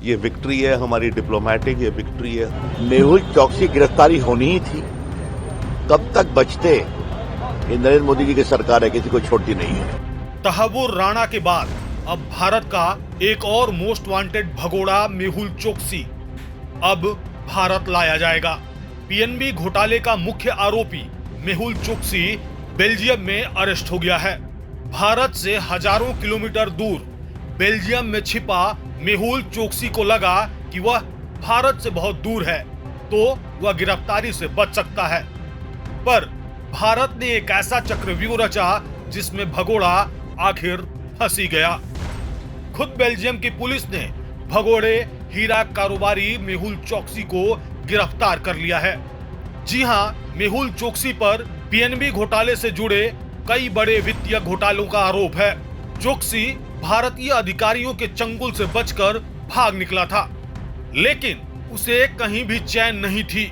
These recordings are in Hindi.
ये विक्ट्री है हमारी डिप्लोमेटिक, ये विक्ट्री है। मेहुल चौकसी गिरफ्तारी होनी ही थी, कब तक बचते। ये नरेंद्र मोदी जी की सरकार है, किसी को छोड़ती नहीं है। तहव्वुर राणा के बाद अब भारत का एक और मोस्ट वांटेड भगोड़ा मेहुल चोकसी अब भारत लाया जाएगा। पीएनबी घोटाले का मुख्य आरोपी मेहुल चोकसी बेल्जियम में अरेस्ट हो गया है। भारत से हजारों किलोमीटर दूर बेल्जियम में छिपा मेहुल चोकसी को लगा कि वह भारत से बहुत दूर है तो वह गिरफ्तारी से बच सकता है, पर भारत ने एक ऐसा चक्रव्यूह रचा जिसमें भगोड़ा आखिर फंसी गया। खुद बेल्जियम की पुलिस ने भगोड़े हीरा कारोबारी मेहुल चोकसी को गिरफ्तार कर लिया है। जी हां, मेहुल चोकसी पर पीएनबी घोटाले से जुड़े कई बड़े वित्तीय घोटालों का आरोप है। चोकसी भारतीय अधिकारियों के चंगुल से बचकर भाग निकला था, लेकिन उसे कहीं भी चैन नहीं थी।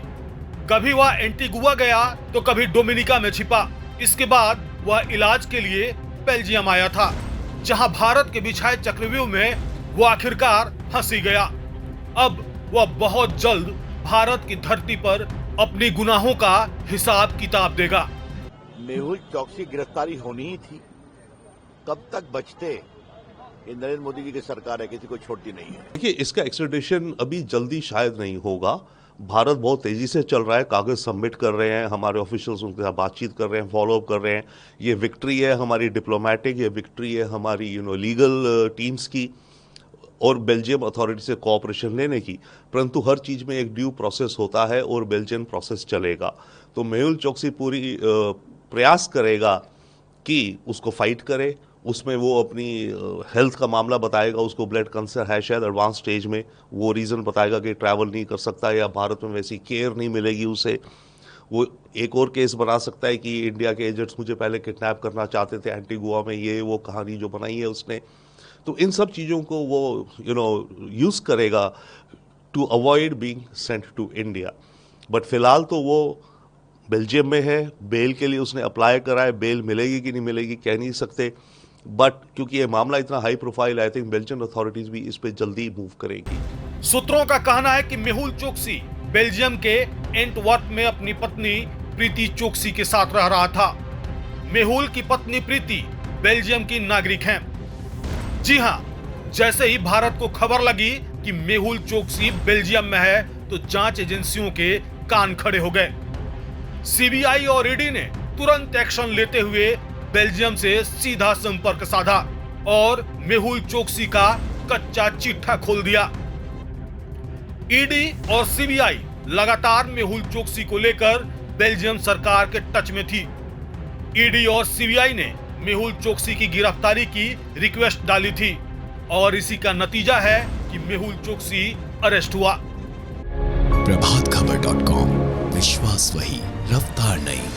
कभी वह एंटीगुआ गया तो कभी डोमिनिका में छिपा। इसके बाद वह इलाज के लिए बेल्जियम आया था, जहां भारत के बिछाए चक्रव्यूह में वो आखिरकार फंसी गया। अब वह बहुत जल्द भारत की धरती पर अपनी गुनाहों का हिसाब किताब देगा। मेहुल चौकसी गिरफ्तारी होनी ही थी, कब तक बचते। ये नरेंद्र मोदी जी की सरकार है, किसी को छोड़ती नहीं है। देखिए, इसका एक्सट्रेडिशन अभी जल्दी शायद नहीं होगा। भारत बहुत तेजी से चल रहा है, कागज सबमिट कर रहे हैं, हमारे ऑफिशियल्स उनके साथ बातचीत कर रहे हैं, फॉलोअप कर रहे हैं। ये विक्ट्री है हमारी डिप्लोमेटिक, ये विक्ट्री है हमारी लीगल टीम्स की और बेल्जियम अथॉरिटी से कोऑपरेशन लेने की। परंतु हर चीज़ में एक ड्यू प्रोसेस होता है और बेल्जियन प्रोसेस चलेगा। तो मेहुल चोकसी पूरी प्रयास करेगा कि उसको फाइट करे। उसमें वो अपनी हेल्थ का मामला बताएगा, उसको ब्लड कैंसर है शायद एडवांस स्टेज में, वो रीज़न बताएगा कि ट्रैवल नहीं कर सकता या भारत में वैसी केयर नहीं मिलेगी उसे। वो एक और केस बना सकता है कि इंडिया के एजेंट्स मुझे पहले किडनैप करना चाहते थे एंटीगुआ में, ये वो कहानी जो बनाई है उसने। तो इन सब चीज़ों को वो यूज़ करेगा to avoid being sent to India. But फिलहाल तो वो बेल्जियम में है, बेल के लिए उसने अप्लाई करा है। बेल मिलेगी कि नहीं मिलेगी कह नहीं सकते, बट क्योंकि ये मामला इतना high profile, I think Belgian authorities भी इस पे जल्दी मूव करेगी। सूत्रों का कहना है कि मेहुल चोकसी बेल्जियम के एंटवर्प में अपनी पत्नी प्रीति चोकसी के साथ रह रहा था। मेहुल की पत्नी प्रीति बेल्जियम की नागरिक हैं। जी हां, जैसे ही भारत को खबर लगी कि मेहुल चोकसी बेल्जियम में है तो जांच एजेंसियों के कान खड़े हो गए। सीबीआई और ईडी ने तुरंत एक्शन लेते हुए बेल्जियम से सीधा संपर्क साधा और मेहुल चोकसी का कच्चा चिट्ठा खोल दिया। ईडी और सीबीआई लगातार मेहुल चोकसी को लेकर बेल्जियम सरकार के टच में थी। ईडी और सीबीआई ने मेहुल चोकसी की गिरफ्तारी की रिक्वेस्ट डाली थी और इसी का नतीजा है कि मेहुल चोकसी अरेस्ट हुआ। प्रभातखबर.com, विश्वास वही, रफ्तार नहीं।